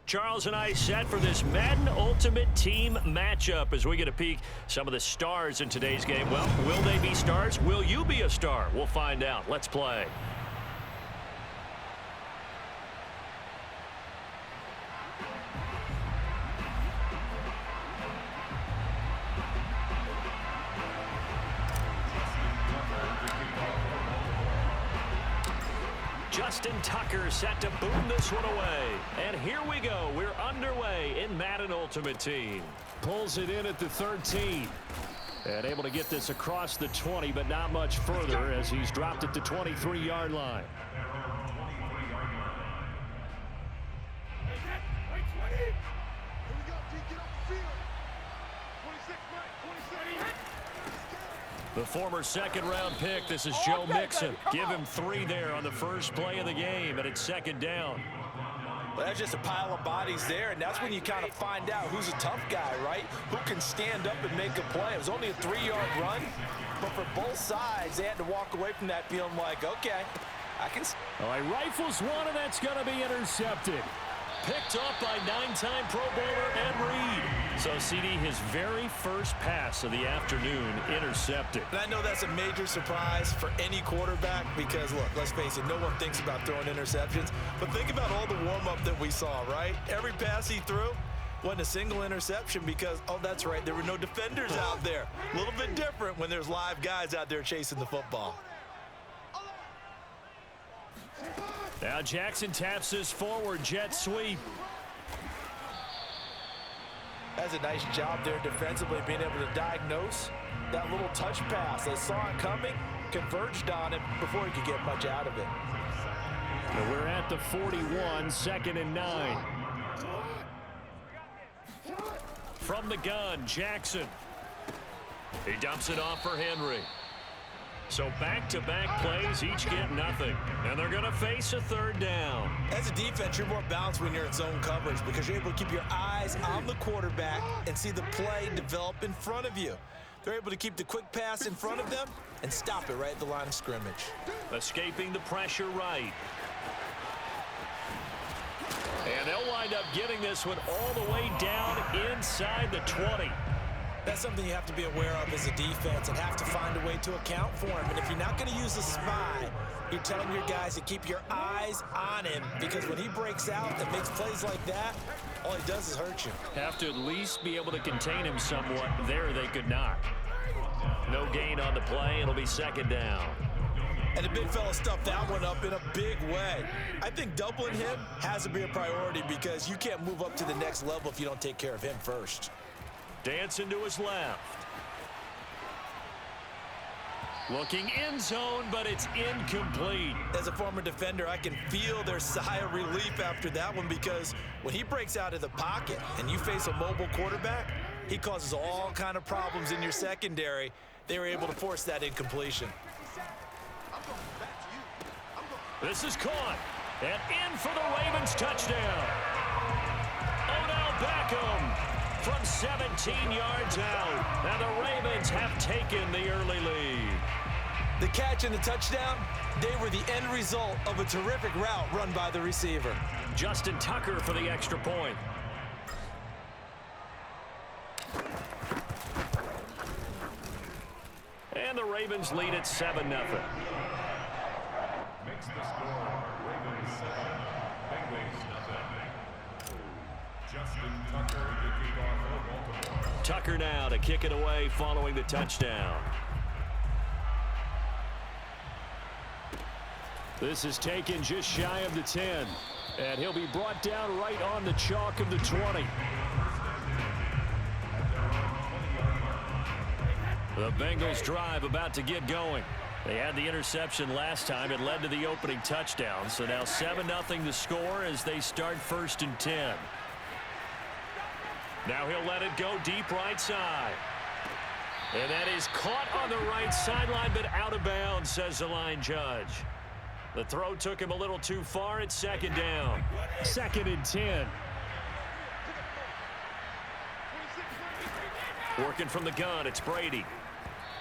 Charles and I set for this Madden Ultimate Team matchup as we get a peek some of the stars in today's game. Well, will they be stars? Will you be a star? We'll find out. Let's play. Justin Tucker set to boom this one away. And here we go. We're underway in Madden Ultimate Team. Pulls it in at the 13. And able to get this across the 20, but not much further as he's dropped it to 23-yard line. The former second-round pick, this is Joe Mixon. Give him 3 there on the first play of the game, and it's second down. Well, that's just a pile of bodies there, and that's when you kind of find out who's a tough guy, right? Who can stand up and make a play. It was only a 3-yard run, but for both sides, they had to walk away from that feeling like, okay, I can... All right, rifles one, and that's going to be intercepted. Picked off by 9-time Pro Bowler Ed Reed. So, CD, his very first pass of the afternoon intercepted. And I know that's a major surprise for any quarterback because, look, let's face it, no one thinks about throwing interceptions. But think about all the warm-up that we saw, right? Every pass he threw wasn't a single interception because, oh, that's right, there were no defenders out there. A little bit different when there's live guys out there chasing the football. Now Jackson taps this forward jet sweep. That's a nice job there defensively, being able to diagnose that little touch pass. They saw it coming, converged on it before he could get much out of it. And we're at the 41, 2nd and 9. From the gun, Jackson. He dumps it off for Henry. So back-to-back plays, each get nothing. And they're going to face a 3rd down. As a defense, you're more balanced when you're in zone coverage because you're able to keep your eyes on the quarterback and see the play develop in front of you. They're able to keep the quick pass in front of them and stop it right at the line of scrimmage. Escaping the pressure right. And they'll wind up getting this one all the way down inside the 20. That's something you have to be aware of as a defense and have to find a way to account for him. And if you're not going to use a spy, you're telling your guys to keep your eyes on him because when he breaks out and makes plays like that, all he does is hurt you. Have to at least be able to contain him somewhat. There they could not. No gain on the play. It'll be 2nd down. And the big fella stuffed that one up in a big way. I think doubling him has to be a priority because you can't move up to the next level if you don't take care of him first. Dancing to his left. Looking end zone, but it's incomplete. As a former defender, I can feel their sigh of relief after that one because when he breaks out of the pocket and you face a mobile quarterback, he causes all kind of problems in your secondary. They were able to force that incompletion. This is caught. And in for the Ravens touchdown. Odell Beckham. From 17 yards out, and the Ravens have taken the early lead. The catch and the touchdown, they were the end result of a terrific route run by the receiver. Justin Tucker for the extra point. And the Ravens lead at 7-0. Makes the score Ravens 7, Bengals nothing. Justin Tucker to kick off for Baltimore. Tucker now to kick it away following the touchdown. This is taken just shy of the 10. And he'll be brought down right on the chalk of the 20. The Bengals drive about to get going. They had the interception last time. It led to the opening touchdown. So now 7-0 the score as they start 1st and 10. Now he'll let it go deep right side. And that is caught on the right sideline, but out of bounds, says the line judge. The throw took him a little too far. It's 2nd down. 2nd and 10. Working from the gun, it's Brady.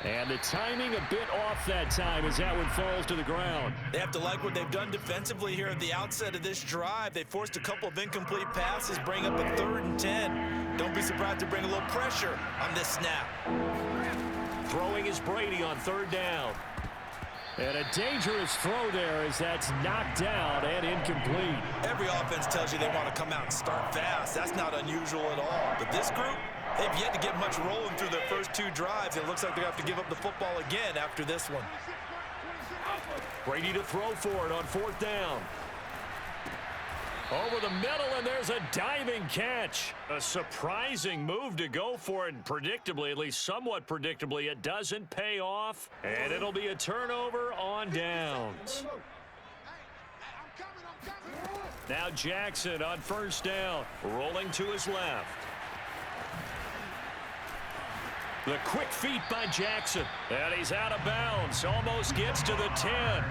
And the timing a bit off that time as that one falls to the ground. They have to like what they've done defensively here at the outset of this drive. They forced a couple of incomplete passes, bring up a 3rd and 10. Don't be surprised to bring a little pressure on this snap. Throwing is Brady on 3rd down. And a dangerous throw there as that's knocked down and incomplete. Every offense tells you they want to come out and start fast. That's not unusual at all. But this group, they've yet to get much rolling through their first 2 drives. It looks like they have to give up the football again after this one. Brady to throw for it on 4th down. Over the middle, and there's a diving catch. A surprising move to go for it, and predictably, at least somewhat predictably, it doesn't pay off, and it'll be a turnover on downs. Now Jackson on 1st down, rolling to his left. The quick feet by Jackson, and he's out of bounds, almost gets to the 10.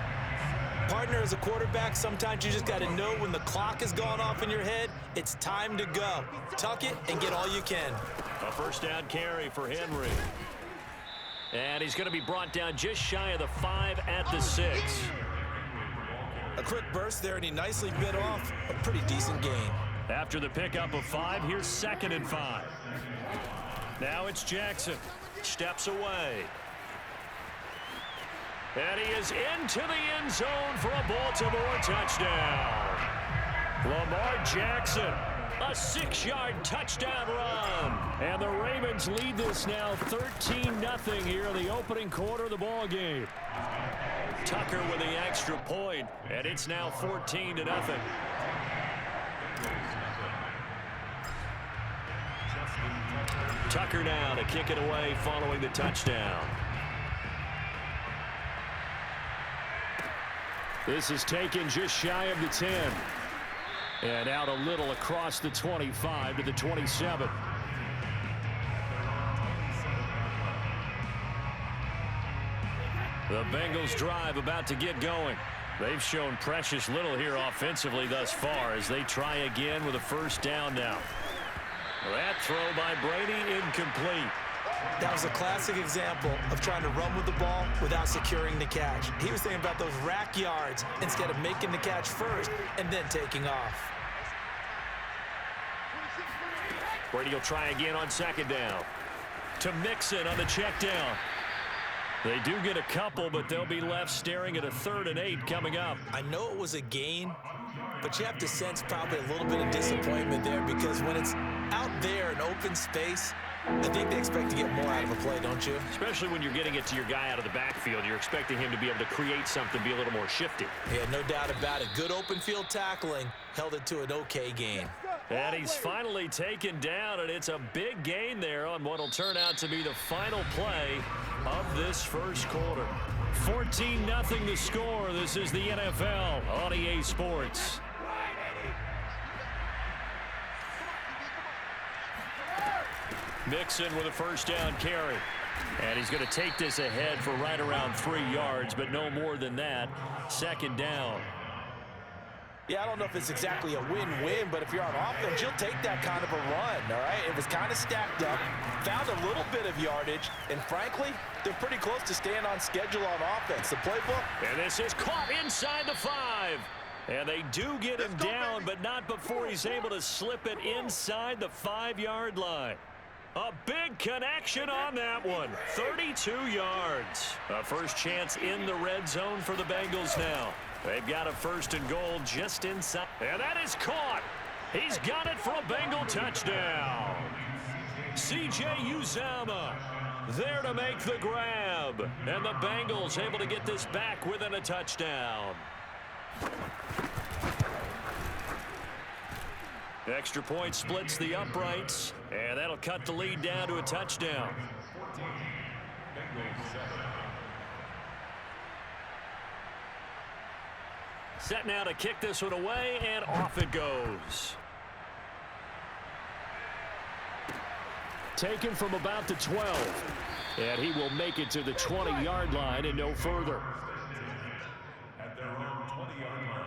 Partner, as a quarterback, sometimes you just got to know when the clock has gone off in your head, it's time to go. Tuck it and get all you can. A 1st down carry for Henry. And he's going to be brought down just shy of the 5 at the 6. A quick burst there, and he nicely bit off a pretty decent gain. After the pickup of 5, here's 2nd and 5. Now it's Jackson. Steps away. And he is into the end zone for a Baltimore touchdown. Lamar Jackson, a 6-yard touchdown run. And the Ravens lead this now 13-0 here in the opening quarter of the ball game. Tucker with the extra point, and it's now 14-0. Tucker now to kick it away following the touchdown. This is taken just shy of the 10. And out a little across the 25 to the 27. The Bengals drive about to get going. They've shown precious little here offensively thus far as they try again with a 1st down now. That throw by Brady incomplete. That was a classic example of trying to run with the ball without securing the catch. He was thinking about those rack yards instead of making the catch first and then taking off. Brady will try again on 2nd down. To Mixon on the check down. They do get a couple, but they'll be left staring at a 3rd and 8 coming up. I know it was a gain, but you have to sense probably a little bit of disappointment there because when it's out there in open space, I think they expect to get more out of a play, don't you? Especially when you're getting it to your guy out of the backfield. You're expecting him to be able to create something, be a little more shifty. Yeah, no doubt about it. Good open field tackling held it to an okay gain. And he's finally taken down, and it's a big gain there on what will turn out to be the final play of this first quarter. 14-0 the score. This is the NFL on EA Sports. Mixon with a 1st down carry. And he's going to take this ahead for right around 3 yards, but no more than that. 2nd down. Yeah, I don't know if it's exactly a win-win, but if you're on offense, you'll take that kind of a run, all right? It was kind of stacked up, found a little bit of yardage, and frankly, they're pretty close to staying on schedule on offense. The playbook. And this is caught inside the 5. And they do get him down, but not before he's able to slip it inside the 5-yard line. A big connection on that one. 32 yards. A first chance in the red zone for the Bengals now. They've got a 1st and goal just inside. And that is caught. He's got it for a Bengal touchdown. C.J. Uzomah there to make the grab. And the Bengals able to get this back within a touchdown. Extra point splits the uprights, and that'll cut the lead down to a touchdown. Set now to kick this one away, and off it goes. Taken from about the 12, and he will make it to the 20-yard line and no further. At their own 20-yard line.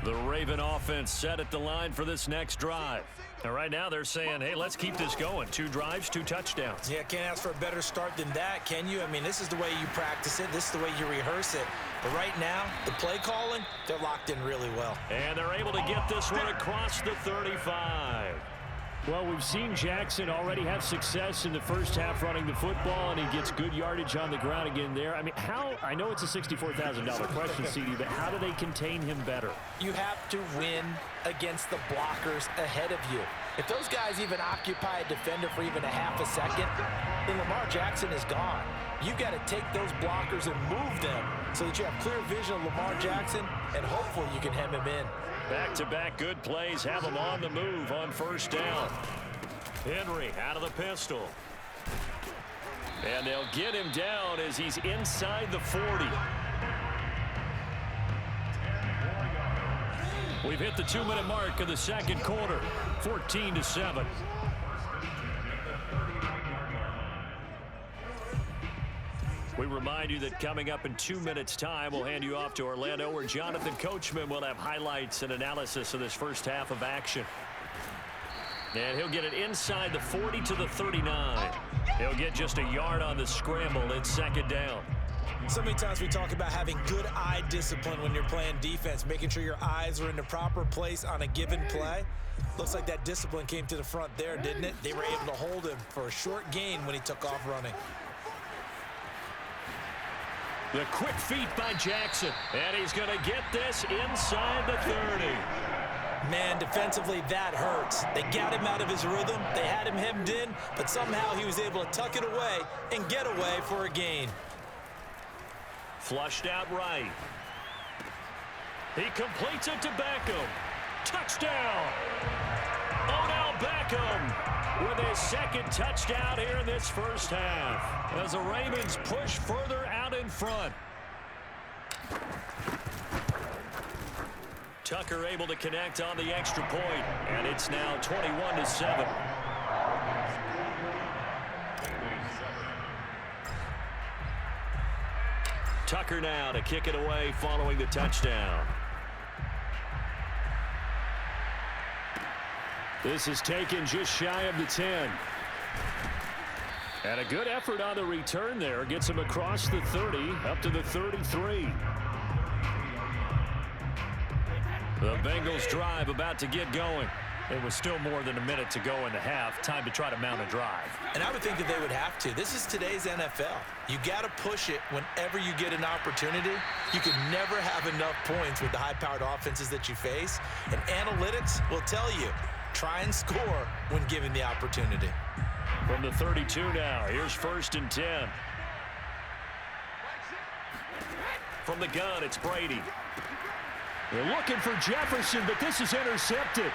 The Ravens Raven offense set at the line for this next drive. And right now they're saying, hey, let's keep this going. 2 drives, 2 touchdowns. Yeah, can't ask for a better start than that, can you? I mean, this is the way you practice it. This is the way you rehearse it. But right now, the play calling, they're locked in really well. And they're able to get this one across the 35. Well, we've seen Jackson already have success in the first half running the football, and he gets good yardage on the ground again there. I mean, I know it's a $64,000 question, CD, but how do they contain him better? You have to win against the blockers ahead of you. If those guys even occupy a defender for even a half a second, then Lamar Jackson is gone. You've got to take those blockers and move them so that you have clear vision of Lamar Jackson, and hopefully you can hem him in. Back-to-back good plays have him on the move on first down. Henry out of the pistol. And they'll get him down as he's inside the 40. We've hit the 2-minute mark of the second quarter, 14-7. We remind you that coming up in 2 minutes' time, we'll hand you off to Orlando, where Jonathan Coachman will have highlights and analysis of this first half of action. And he'll get it inside the 40 to the 39. He'll get just a yard on the scramble. It's second down. So many times we talk about having good eye discipline when you're playing defense, making sure your eyes are in the proper place on a given play. Looks like that discipline came to the front there, didn't it? They were able to hold him for a short gain when he took off running. The quick feet by Jackson, and he's going to get this inside the 30. Man, defensively, that hurts. They got him out of his rhythm. They had him hemmed in, but somehow he was able to tuck it away and get away for a gain. Flushed out right. He completes it to Beckham. Touchdown! Odell Beckham with his second touchdown here in this first half, as the Ravens push further out in front. Tucker able to connect on the extra point, and it's now 21-7. Tucker now to kick it away following the touchdown. This is taken just shy of the 10. And a good effort on the return there. Gets him across the 30, up to the 33. The Bengals drive about to get going. It was still more than a minute to go in the half. Time to try to mount a drive. And I would think that they would have to. This is today's NFL. You got to push it whenever you get an opportunity. You can never have enough points with the high-powered offenses that you face. And analytics will tell you, try and score when given the opportunity. From the 32 now, here's 1st and 10. From the gun, it's Brady. They're looking for Jefferson, but this is intercepted.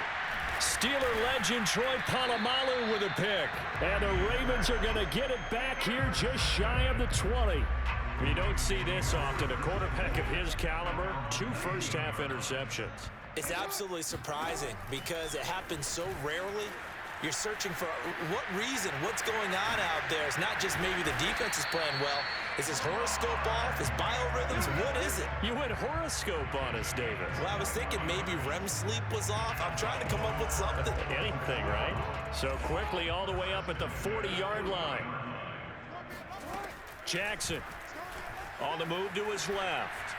Steeler legend Troy Polamalu with a pick. And the Ravens are going to get it back here just shy of the 20. You don't see this often. A quarterback of his caliber, 2 first-half interceptions. It's absolutely surprising because it happens so rarely. You're searching for what reason, what's going on out there. It's not just maybe the defense is playing well. Is his horoscope off? His biorhythms? What is it? You went horoscope on us, David. Well, I was thinking maybe REM sleep was off. I'm trying to come up with something. Anything, right? So quickly all the way up at the 40-yard line. Jackson on the move to his left.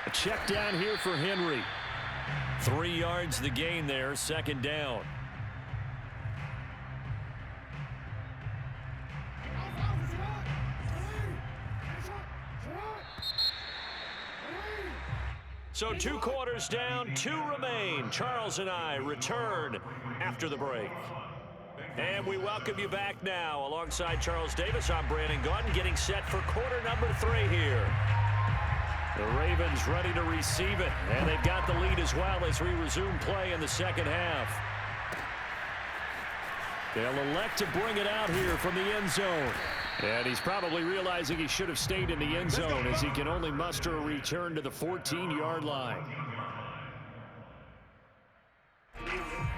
A check down here for Henry. 3 yards the gain there, second down. So 2 quarters down, 2 remain. Charles and I return after the break. And we welcome you back now. Alongside Charles Davis, I'm Brandon Gaudin, getting set for quarter number 3 here. The Ravens ready to receive it, and they've got the lead as well as we resume play in the second half. They'll elect to bring it out here from the end zone. And he's probably realizing he should have stayed in the end zone as he can only muster a return to the 14-yard line.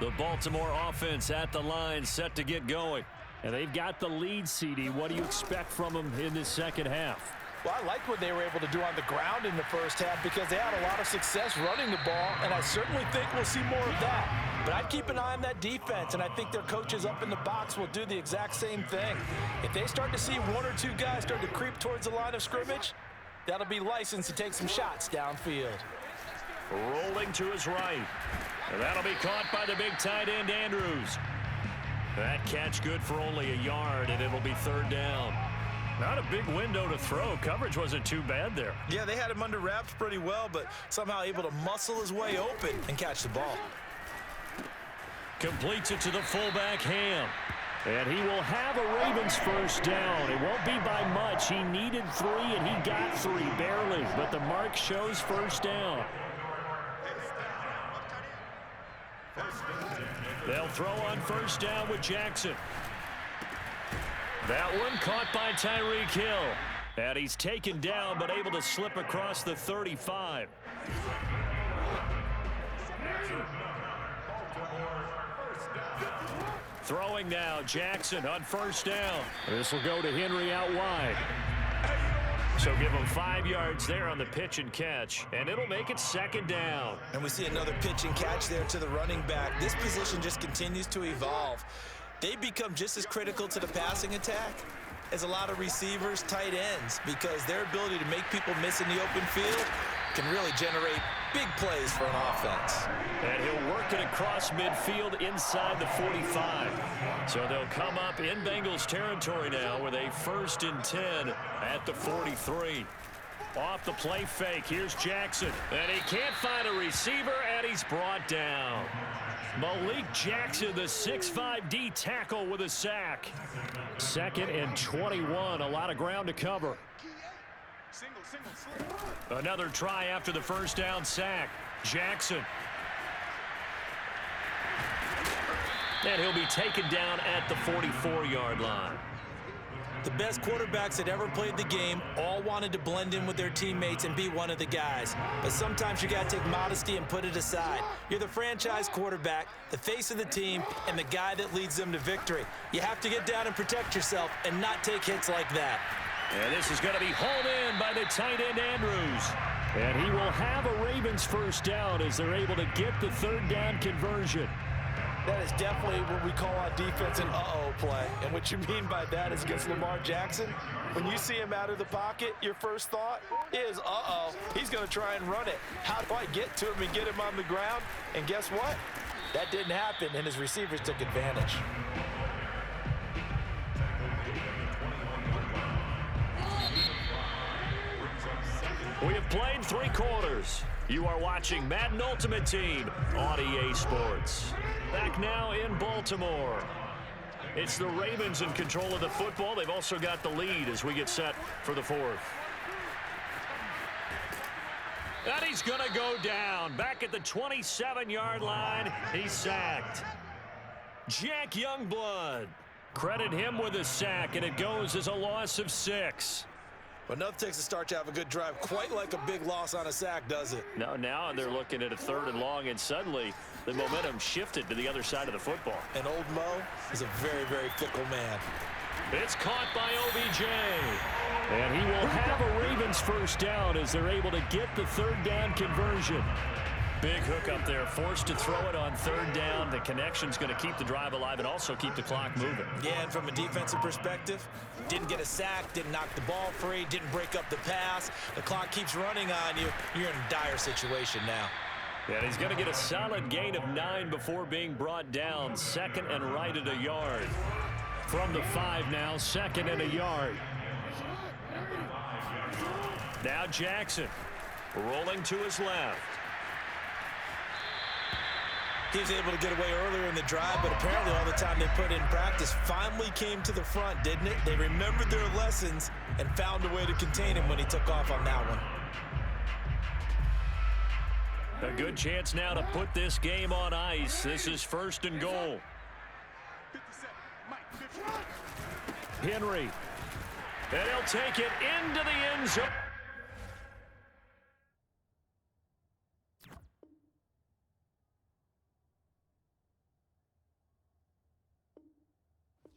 The Baltimore offense at the line, set to get going. And they've got the lead, CD. What do you expect from them in this second half? Well, I liked what they were able to do on the ground in the first half because they had a lot of success running the ball, and I certainly think we'll see more of that. But I'd keep an eye on that defense, and I think their coaches up in the box will do the exact same thing. If they start to see one or two guys start to creep towards the line of scrimmage, that'll be licensed to take some shots downfield. Rolling to his right. And that'll be caught by the big tight end, Andrews. That catch good for only a yard, and it'll be third down. Not a big window to throw. Coverage wasn't too bad there. Yeah, they had him under wraps pretty well, but somehow able to muscle his way open and catch the ball. Completes it to the fullback, Ham. And he will have a Ravens first down. It won't be by much. He needed 3, and he got 3, barely. But the mark shows first down. They'll throw on first down with Jackson. That one caught by Tyreek Hill. And he's taken down, but able to slip across the 35. Throwing now, Jackson on first down. This will go to Henry out wide. So give him 5 yards there on the pitch and catch, and it'll make it second down. And we see another pitch and catch there to the running back. This position just continues to evolve. They become just as critical to the passing attack as a lot of receivers, tight ends, because their ability to make people miss in the open field can really generate big plays for an offense. And he'll work it across midfield inside the 45. So they'll come up in Bengals territory now with a 1st and 10 at the 43. Off the play fake, here's Jackson. And he can't find a receiver, and he's brought down. Malik Jackson, the 6'5" D tackle with a sack. 2nd and 21, a lot of ground to cover. Another try after the first down sack. Jackson. And he'll be taken down at the 44-yard line. The best quarterbacks that ever played the game all wanted to blend in with their teammates and be one of the guys. But sometimes you got to take modesty and put it aside. You're the franchise quarterback, the face of the team, and the guy that leads them to victory. You have to get down and protect yourself and not take hits like that. And this is going to be hauled in by the tight end, Andrews. And he will have a Ravens first down as they're able to get the third down conversion. That is definitely what we call on defense an uh-oh play. And what you mean by that is against Lamar Jackson, when you see him out of the pocket, your first thought is, uh-oh, he's going to try and run it. How do I get to him and get him on the ground? And guess what? That didn't happen, and his receivers took advantage. We have played 3 quarters. You are watching Madden Ultimate Team on EA Sports. Back now in Baltimore. It's the Ravens in control of the football. They've also got the lead as we get set for the 4th. And he's going to go down. Back at the 27-yard line, he's sacked. Jack Youngblood. Credit him with a sack, and it goes as a loss of 6. But enough takes to start to have a good drive, quite like a big loss on a sack, does it? No, now they're looking at a 3rd and long, and suddenly the momentum shifted to the other side of the football. And old Mo is a very, very fickle man. It's caught by OBJ. And he will have a Ravens first down as they're able to get the third down conversion. Big hook up there, forced to throw it on 3rd down. The connection's going to keep the drive alive and also keep the clock moving. Yeah, and from a defensive perspective, didn't get a sack, didn't knock the ball free, didn't break up the pass. The clock keeps running on you. You're in a dire situation now. And he's going to get a solid gain of 9 before being brought down. 2nd and right at a yard. From the 5 now, 2nd and a yard. Now Jackson rolling to his left. He was able to get away earlier in the drive, but apparently all the time they put in practice finally came to the front, didn't it? They remembered their lessons and found a way to contain him when he took off on that one. A good chance now to put this game on ice. This is 1st and goal. Henry. And he'll take it into the end zone.